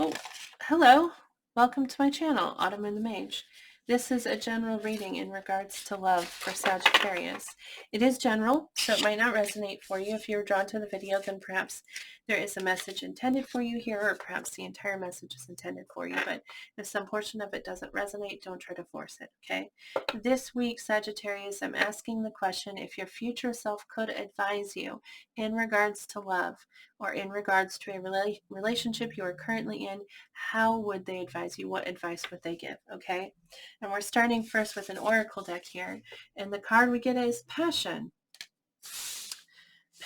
Oh, hello. Welcome to my channel, Autumn and the Mage. This is a general reading in regards to love for Sagittarius. It is general, so it might not resonate for you. If you're drawn to the video, then perhaps there is a message intended for you here, or perhaps the entire message is intended for you. But if some portion of it doesn't resonate, don't try to force it, okay? This week, Sagittarius, I'm asking the question if your future self could advise you in regards to love, or in regards to a relationship you are currently in, how would they advise you? What advice would they give? Okay. And we're starting first with an oracle deck here. And the card we get is Passion.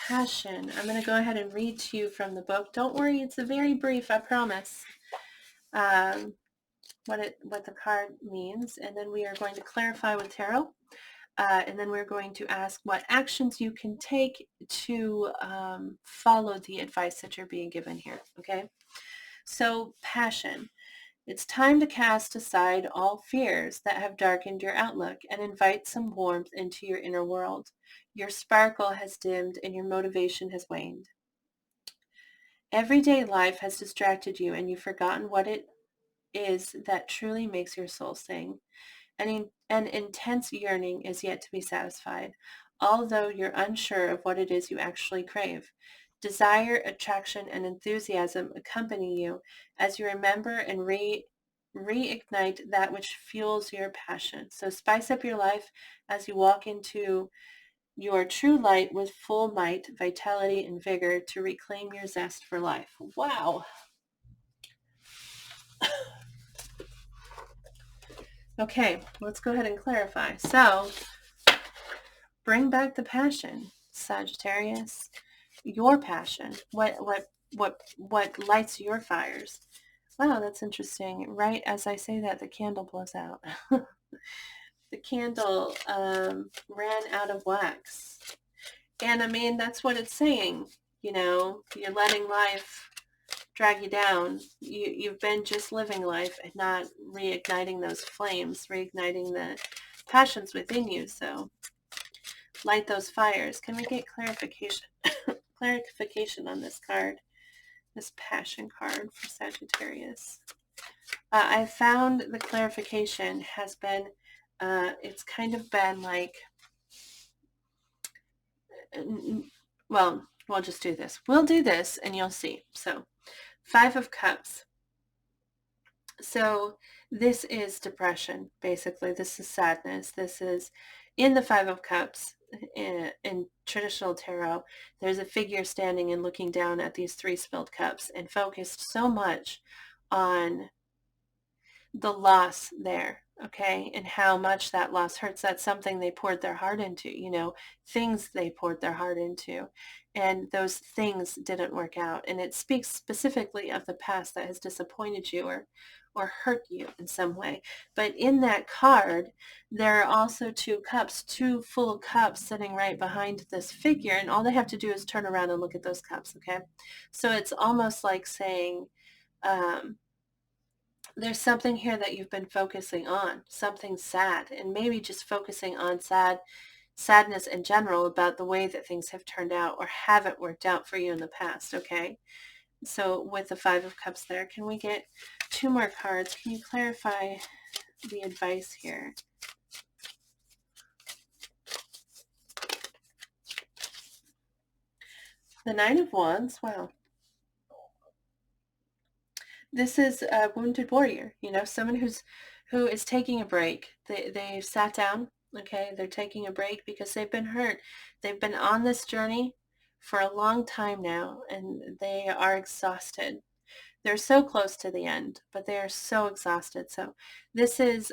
Passion. I'm going to go ahead and read to you from the book. Don't worry, it's a very brief, I promise. What the card means. And then we are going to clarify with tarot. And then we're going to ask what actions you can take to follow the advice that you're being given here. Okay. So, passion. It's time to cast aside all fears that have darkened your outlook and invite some warmth into your inner world. Your sparkle has dimmed and your motivation has waned. Everyday life has distracted you and you've forgotten what it is that truly makes your soul sing. An intense yearning is yet to be satisfied, although you're unsure of what it is you actually crave. Desire, attraction, and enthusiasm accompany you as you remember and reignite that which fuels your passion. So spice up your life as you walk into your true light with full might, vitality, and vigor to reclaim your zest for life. Wow. Okay, let's go ahead and clarify. So, bring back the passion, Sagittarius. Your passion. What lights your fires? Wow, that's interesting. Right as I say that, the candle blows out. The candle ran out of wax. And I mean, that's what it's saying. You know, you're letting life drag you down. You've been just living life and not reigniting those flames, reigniting the passions within you. So light those fires. Can we get clarification? Clarification on this card, this passion card for Sagittarius. I found the clarification has been, it's kind of been like, well, we'll just do this. We'll do this and you'll see. So, Five of Cups. So this is depression, basically. This is sadness. This is in the Five of Cups. In traditional tarot, there's a figure standing and looking down at these three spilled cups and focused so much on the loss there, okay, and how much that loss hurts. That's something they poured their heart into, you know, things they poured their heart into, and those things didn't work out. And it speaks specifically of the past that has disappointed you or hurt you in some way. But in that card, there are also two cups, two full cups sitting right behind this figure, and all they have to do is turn around and look at those cups, okay? So it's almost like saying, there's something here that you've been focusing on, something sad, and maybe just focusing on sadness in general about the way that things have turned out or haven't worked out for you in the past, okay? So with the Five of Cups there, can we get two more cards? Can you clarify the advice here? The Nine of Wands, wow. This is a wounded warrior, you know, someone who is taking a break. They've sat down, okay? They're taking a break because they've been hurt. They've been on this journey for a long time now, and they are exhausted. They're so close to the end, but they are so exhausted. So this is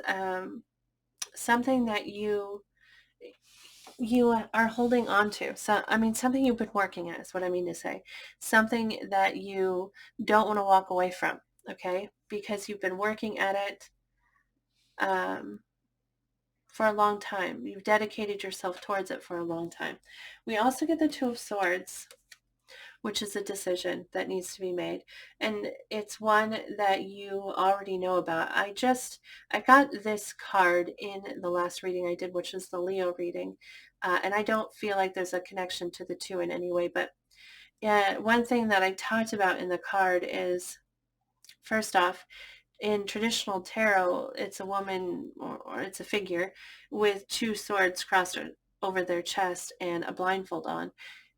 something that you are holding on to. So, I mean, something you've been working at is what I mean to say. Something that you don't want to walk away from, okay? Because you've been working at it for a long time. You've dedicated yourself towards it for a long time. We also get the Two of Swords, which is a decision that needs to be made. And it's one that you already know about. I got this card in the last reading I did, which is the Leo reading. And I don't feel like there's a connection to the two in any way. But one thing that I talked about in the card is First off, in traditional tarot, it's a woman or it's a figure with two swords crossed over their chest and a blindfold on.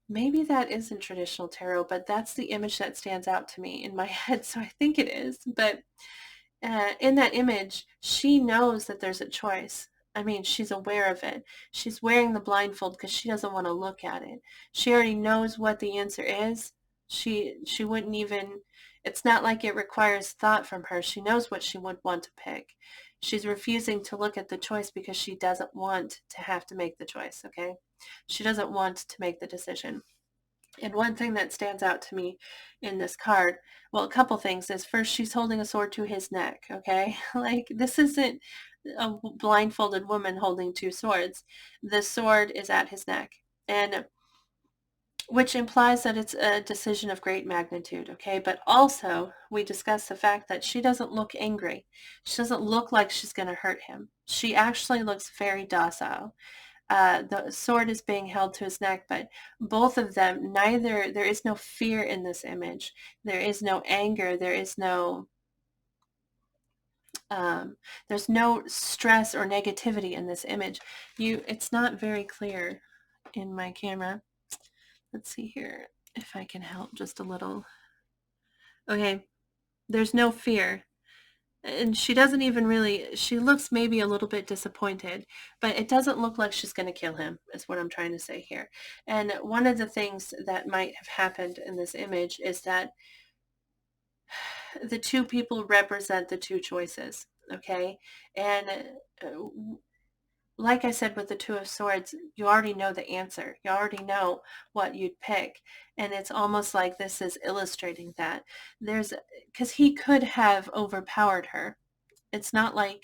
Maybe that isn't traditional tarot, but that's the image that stands out to me in my head, so I think it is. But in that image, she knows that there's a choice. I mean, she's aware of it. She's wearing the blindfold because she doesn't want to look at it. She already knows what the answer is. She wouldn't even, it's not like it requires thought from her. She knows what she would want to pick. She's refusing to look at the choice because she doesn't want to have to make the choice, okay? She doesn't want to make the decision. And one thing that stands out to me in this card, well, a couple things is first, she's holding a sword to his neck, okay? Like, this isn't a blindfolded woman holding two swords. The sword is at his neck, and which implies that it's a decision of great magnitude, okay? But also, we discuss the fact that she doesn't look angry. She doesn't look like she's going to hurt him. She actually looks very docile. The sword is being held to his neck, but both of them, there is no fear in this image. There is no anger. There's no stress or negativity in this image. It's not very clear in my camera. Let's see here if I can help just a little. Okay, there's no fear. And she doesn't even really, she looks maybe a little bit disappointed, but it doesn't look like she's going to kill him, is what I'm trying to say here. And one of the things that might have happened in this image is that the two people represent the two choices, okay? And like I said, with the Two of Swords, you already know the answer. You already know what you'd pick. And it's almost like this is illustrating that. Because he could have overpowered her. It's not like,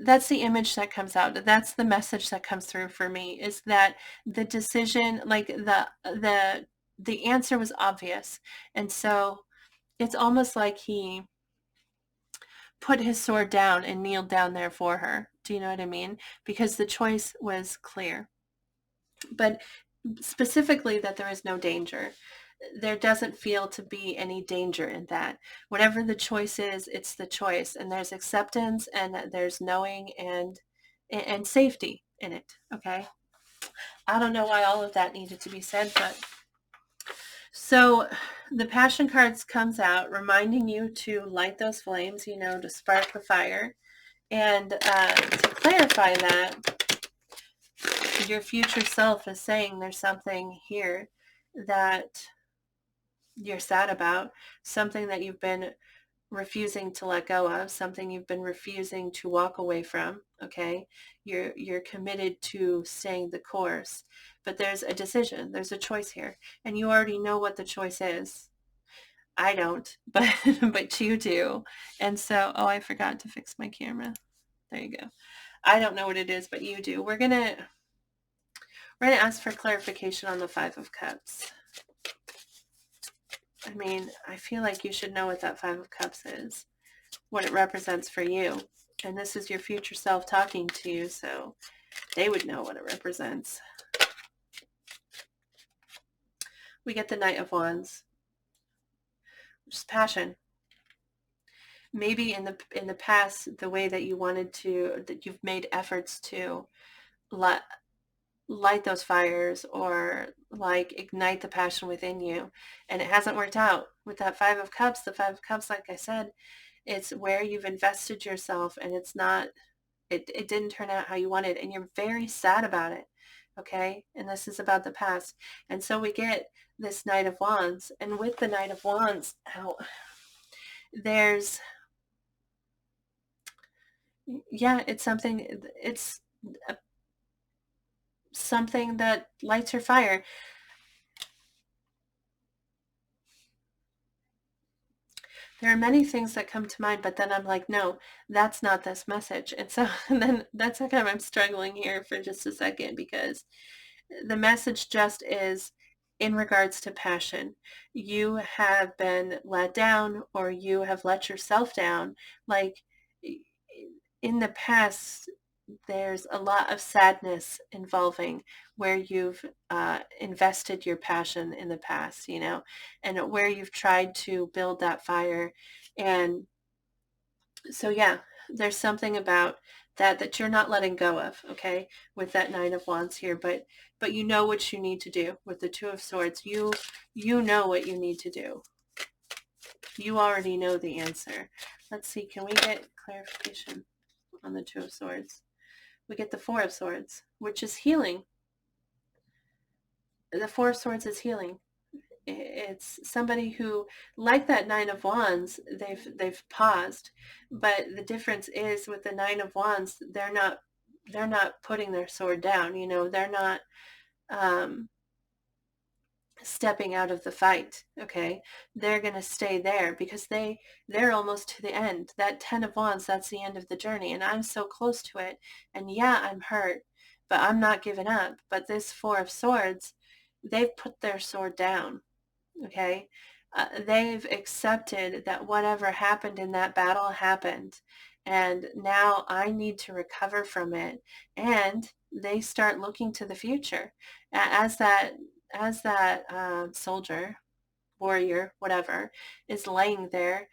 that's the image that comes out. That's the message that comes through for me, is that the decision, like the answer was obvious. And so it's almost like he put his sword down and kneeled down there for her. Do you know what I mean? Because the choice was clear. But specifically that there is no danger. There doesn't feel to be any danger in that. Whatever the choice is, it's the choice. And there's acceptance and there's knowing and safety in it. Okay. I don't know why all of that needed to be said, but so the Passion cards comes out reminding you to light those flames, to spark the fire. And to clarify that, your future self is saying there's something here that you're sad about, something that you've been refusing to let go of, something you've been refusing to walk away from, okay? You're committed to staying the course, but there's a decision, there's a choice here, and you already know what the choice is. I don't, but but you do. And so, oh, I forgot to fix my camera. There you go. I don't know what it is, but you do. We're gonna ask for clarification on the Five of Cups. I mean, I feel like you should know what that Five of Cups is, what it represents for you. And this is your future self talking to you, so they would know what it represents. We get the Knight of Wands, which is passion. Maybe in the past, the way that that you've made efforts to light those fires or like ignite the passion within you, and it hasn't worked out. With that Five of Cups, the Five of Cups, like I said, it's where you've invested yourself and it didn't turn out how you wanted, and you're very sad about it, okay? And this is about the past. And so we get this Knight of Wands, and with the Knight of Wands out, there's, it's something that lights your fire. There are many things that come to mind, but then I'm like, no, that's not this message. And so then that's how come I'm struggling here for just a second, because the message just is in regards to passion. You have been let down, or you have let yourself down. Like in the past, there's a lot of sadness involving where you've invested your passion in the past, you know, and where you've tried to build that fire. And so, yeah, there's something about that you're not letting go of, okay, with that Nine of Wands here. But you know what you need to do with the Two of Swords. You know what you need to do. You already know the answer. Let's see, can we get clarification on the Two of Swords? We get the Four of Swords, which is healing. The Four of Swords is healing. It's somebody who, like that Nine of Wands, they've paused, but the difference is with the Nine of Wands, they're not putting their sword down. You know, they're not um, stepping out of the fight. Okay, they're gonna stay there because they're almost to the end. That Ten of Wands, that's the end of the journey, and I'm so close to it. And yeah, I'm hurt, but I'm not giving up. But this Four of Swords, they've put their sword down. Okay, they've accepted that whatever happened in that battle happened, and now I need to recover from it. And they start looking to the future as that soldier, warrior, whatever, is laying there.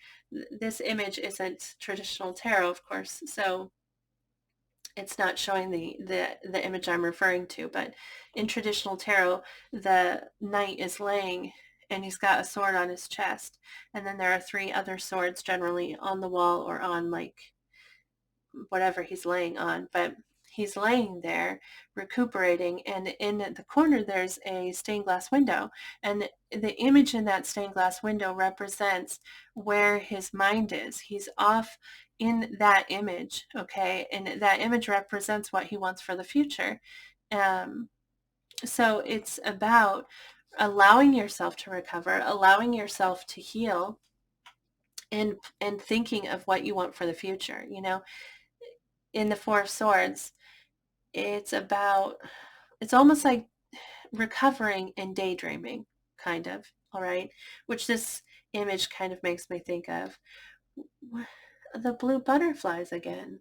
This image isn't traditional tarot, of course, so it's not showing the image I'm referring to, but in traditional tarot, the knight is laying and he's got a sword on his chest. And then there are three other swords generally on the wall or on like whatever he's laying on. But he's laying there recuperating, and in the corner there's a stained glass window, and the image in that stained glass window represents where his mind is. He's off in that image, okay, and that image represents what he wants for the future. So it's about allowing yourself to recover, allowing yourself to heal, and thinking of what you want for the future. You know, in the Four of Swords, it's almost like recovering and daydreaming, kind of, all right, which this image kind of makes me think of the blue butterflies again.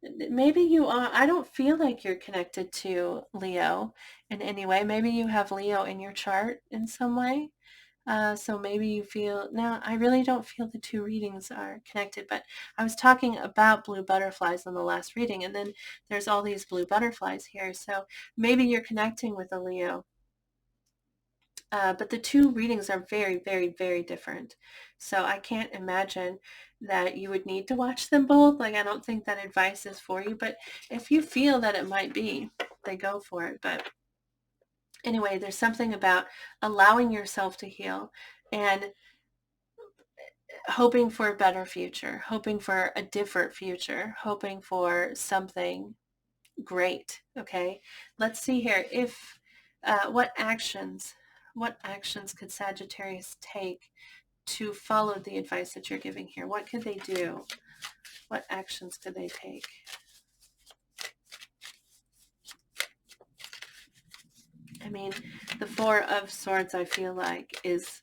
Maybe you are, I don't feel like you're connected to Leo in any way. Maybe you have Leo in your chart in some way. So maybe you feel, now I really don't feel the two readings are connected, but I was talking about blue butterflies in the last reading, and then there's all these blue butterflies here. So maybe you're connecting with a Leo. But the two readings are very, very, very different. So I can't imagine that you would need to watch them both. Like, I don't think that advice is for you, but if you feel that it might be, then go for it. But anyway, there's something about allowing yourself to heal and hoping for a better future, hoping for a different future, hoping for something great. Okay, let's see here. If what actions could Sagittarius take to follow the advice that you're giving here? What could they do? What actions could they take? I mean, the Four of Swords, I feel like, is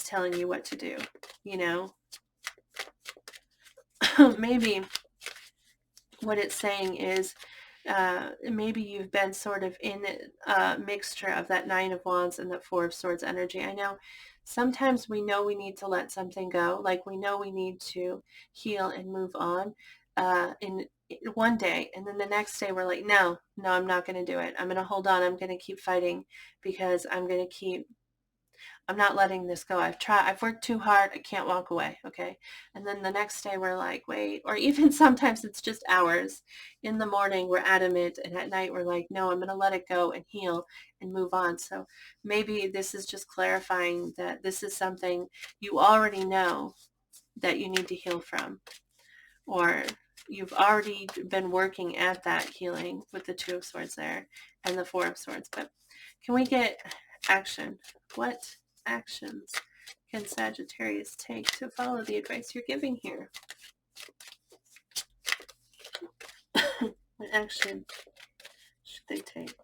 telling you what to do, you know? Maybe what it's saying is maybe you've been sort of in a mixture of that Nine of Wands and that Four of Swords energy. I know sometimes we know we need to let something go, like we know we need to heal and move on in one day, and then the next day we're like, no, I'm not going to do it. I'm going to hold on. I'm going to keep fighting because I'm not letting this go. I've worked too hard. I can't walk away. Okay. And then the next day we're like, wait, or even sometimes it's just hours. In the morning, we're adamant. And at night, we're like, no, I'm going to let it go and heal and move on. So maybe this is just clarifying that this is something you already know that you need to heal from, or you've already been working at that healing with the Two of Swords there and the Four of Swords. But can we get action? What actions can Sagittarius take to follow the advice you're giving here? What action should they take?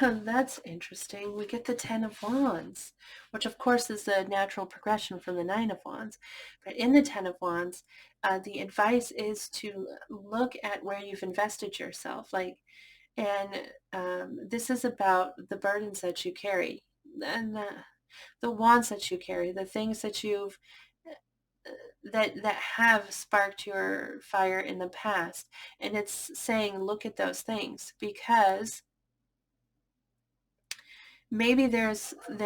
That's interesting. We get the Ten of Wands, which of course is the natural progression from the Nine of Wands. But in the Ten of Wands, the advice is to look at where you've invested yourself. And this is about the burdens that you carry and the wands that you carry, the things that you've that have sparked your fire in the past. And it's saying, look at those things, because maybe there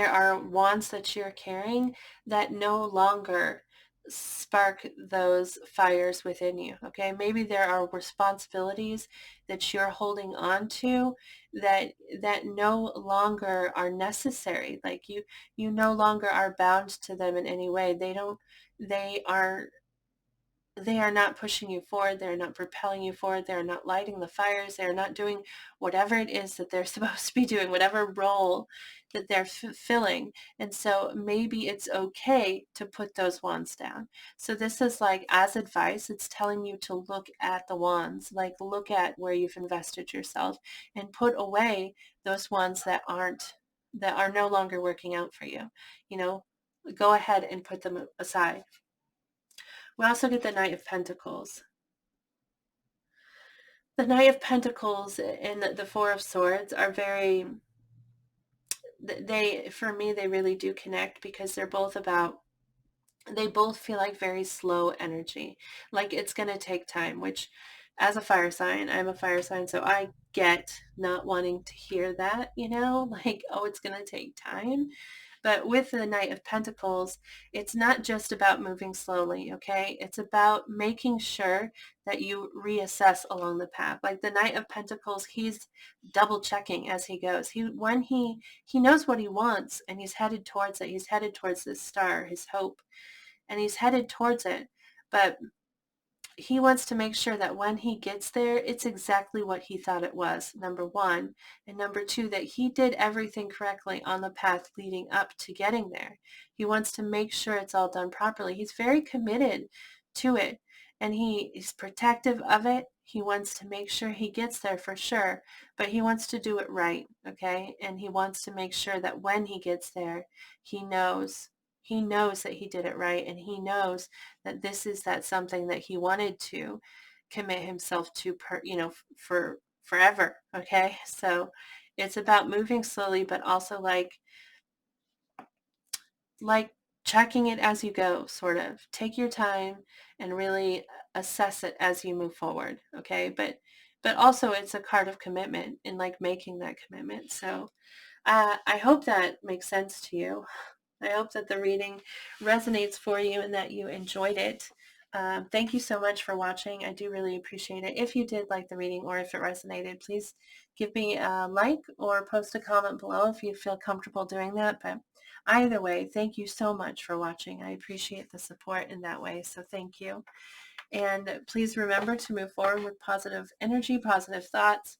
are wands that you're carrying that no longer spark those fires within you. Okay, maybe there are responsibilities that you're holding on to that no longer are necessary. Like you no longer are bound to them in any way. They are they are not pushing you forward. They're not propelling you forward. They're not lighting the fires. They're not doing whatever it is that they're supposed to be doing, whatever role that they're fulfilling. And so maybe it's okay to put those wands down. So this is like, as advice, it's telling you to look at the wands, like look at where you've invested yourself and put away those ones that are no longer working out for you. You know, go ahead and put them aside. We also get the Knight of Pentacles. The Knight of Pentacles and the Four of Swords are for me, they really do connect, because they both feel like very slow energy. Like it's going to take time, which as a fire sign, I'm a fire sign, so I get not wanting to hear that, like, oh, it's going to take time. But with the Knight of Pentacles, it's not just about moving slowly, okay? It's about making sure that you reassess along the path. Like the Knight of Pentacles, he's double checking as he goes. He knows what he wants, and he's headed towards it. He's headed towards this star, his hope, and he's headed towards it. But he wants to make sure that when he gets there, it's exactly what he thought it was, number one. And number two, that he did everything correctly on the path leading up to getting there. He wants to make sure it's all done properly. He's very committed to it, and he is protective of it. He wants to make sure he gets there for sure, but he wants to do it right, okay? And he wants to make sure that when he gets there, he knows that he did it right, and he knows that this is that something that he wanted to commit himself to for forever. Okay, so it's about moving slowly, but also like checking it as you go. Sort of take your time and really assess it as you move forward. Okay, but also it's a card of commitment, and like making that commitment. So I hope that makes sense to you. I hope that the reading resonates for you and that you enjoyed it. Thank you so much for watching. I do really appreciate it. If you did like the reading, or if it resonated, please give me a like or post a comment below if you feel comfortable doing that. But either way, thank you so much for watching. I appreciate the support in that way. So thank you. And please remember to move forward with positive energy, positive thoughts,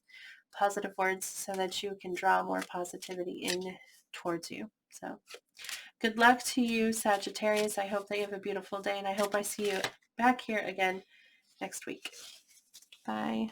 positive words, so that you can draw more positivity in towards you. So good luck to you, Sagittarius. I hope that you have a beautiful day, and I hope I see you back here again next week. Bye.